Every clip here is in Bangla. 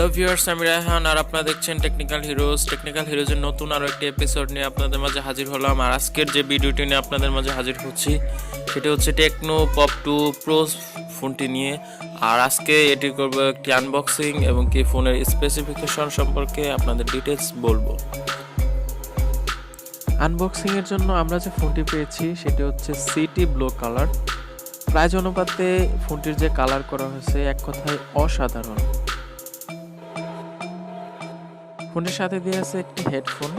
হ্যালো ভিউয়ার্স, আমি রায়হান আর আপনারা দেখছেন টেকনিক্যাল হিরোজের নতুন আরও একটি এপিসোড নিয়ে আপনাদের মাঝে হাজির হলাম। আর আজকের যে ভিডিওটি নিয়ে আপনাদের মাঝে হাজির হচ্ছি সেটি হচ্ছে টেকনো পপ 2 প্রো ফোনটি নিয়ে। আর আজকে এটি করবো একটি আনবক্সিং এবং কি ফোনের স্পেসিফিকেশন সম্পর্কে আপনাদের ডিটেলস বলবো। আনবক্সিংয়ের জন্য আমরা যে ফোনটি পেয়েছি সেটি হচ্ছে সিটি ব্লু কালার। প্রাইস অনুপাতে ফোনটির যে কালার করা হয়েছে এক কথায় অসাধারণ। ফোনের সাথে দিয়ে আছে একটি হেডফোন,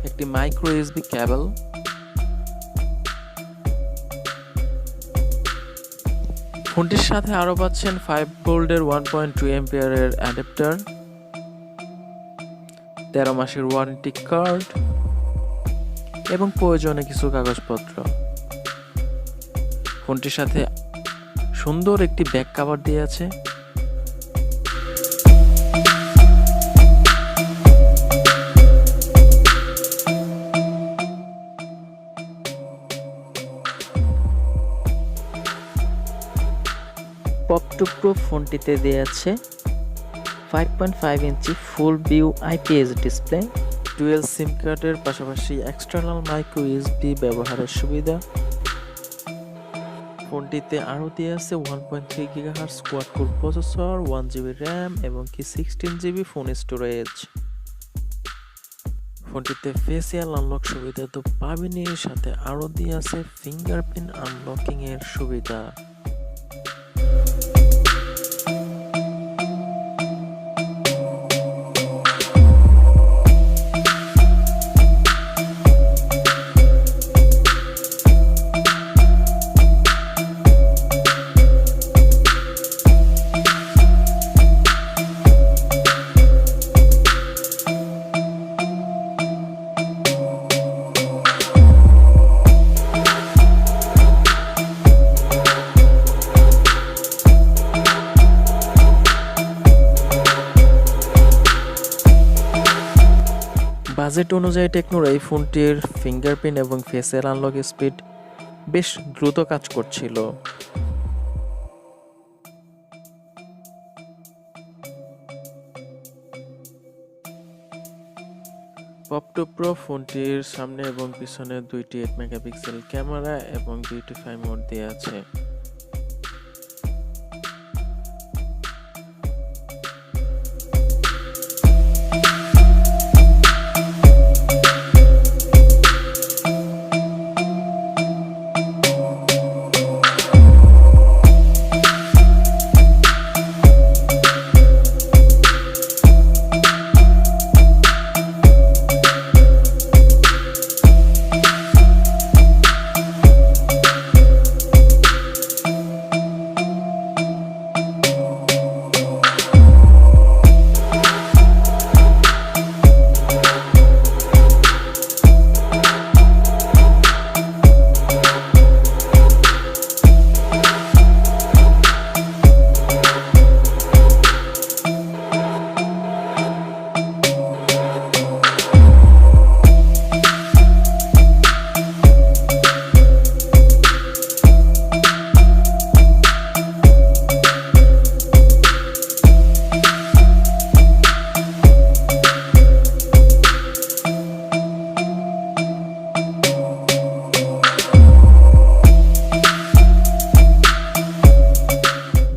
একটি মাইক্রোইউএসবি কেবল, ফোনটির সাথে আরো পাচ্ছেন 5 ভোল্টের 1.2 অ্যাম্পিয়ারের অ্যাডাপ্টার, 13 মাসের ওয়ারেন্টি কার্ড এবং প্রয়োজনীয় কিছু কাগজপত্র। ফোনটির সাথে সুন্দর একটি ব্যাক কভার দিয়ে আছে। পপ 2 প্রো ফোনটিতে দেয়া আছে 5.5 inch full view IPS display, dual sim কার্ডের পাশাপাশি এক্সটার্নাল মাইক্রো ইউএসবি ব্যবহারের সুবিধা। ফোনটিতে আরও দেয়া আছে 1.3 GHz quad core processor, 1 GB RAM এবং কি 16 GB ফোন স্টোরেজ। ফোনটিতে ফেসিয়াল আনলক সুবিধা তো পাবেনই, এর সাথে আরও দেয়া আছে ফিঙ্গারপ্রিন্ট আনলকিং এর সুবিধা। বাজেট অনুযায়ী টেকনোর এই ফোনটির ফিঙ্গারপ্রিন্ট এবং ফেসিয়াল আনলক স্পিড বেশ দ্রুত কাজ করছিল। পপ 2 প্রো ফোনটির সামনে এবং পিছনে দুইটি 8 মেগাপিক্সেল ক্যামেরা এবং দুইটি 5 মোড দেওয়া আছে।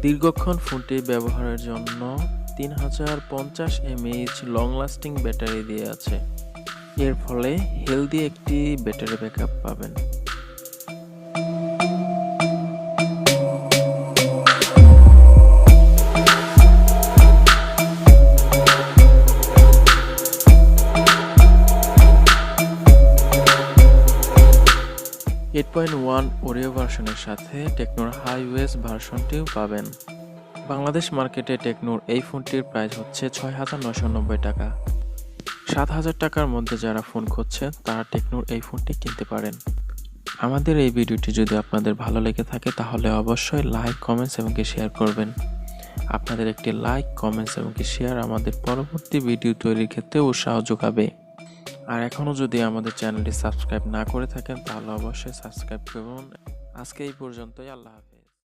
দীর্ঘক্ষণ ফোনটি ব্যবহারের জন্য 3050 mAh লং লাস্টিং ব্যাটারি দিয়ে আছে। এর ফলে হেলদি একটি ব্যাটারি ব্যাকআপ পাবেন। 8.1 Oreo ভার্সনের সাথে টেকনোর HiOS ভার্সনটিও পাবেন। বাংলাদেশ মার্কেটে টেকনোর এই ফোনটির প্রাইস হচ্ছে 6,990 টাকা। 7,000 টাকার মধ্যে যারা ফোন খুঁজছেন তারা টেকনোর এই ফোনটি কিনতে পারেন। আমাদের এই ভিডিওটি যদি আপনাদের ভালো লেগে থাকে তাহলে অবশ্যই লাইক, কমেন্টস এবং শেয়ার করবেন। আপনাদের একটি লাইক, কমেন্টস এবং শেয়ার আমাদের পরবর্তী ভিডিও তৈরির ক্ষেত্রে উৎসাহ যোগাবে। আর এখনও যদি আমাদের চ্যানেলটি সাবস্ক্রাইব না করে থাকেন তাহলে অবশ্যই সাবস্ক্রাইব করুন। আজকে এই পর্যন্তই, আল্লাহ হাফেজ।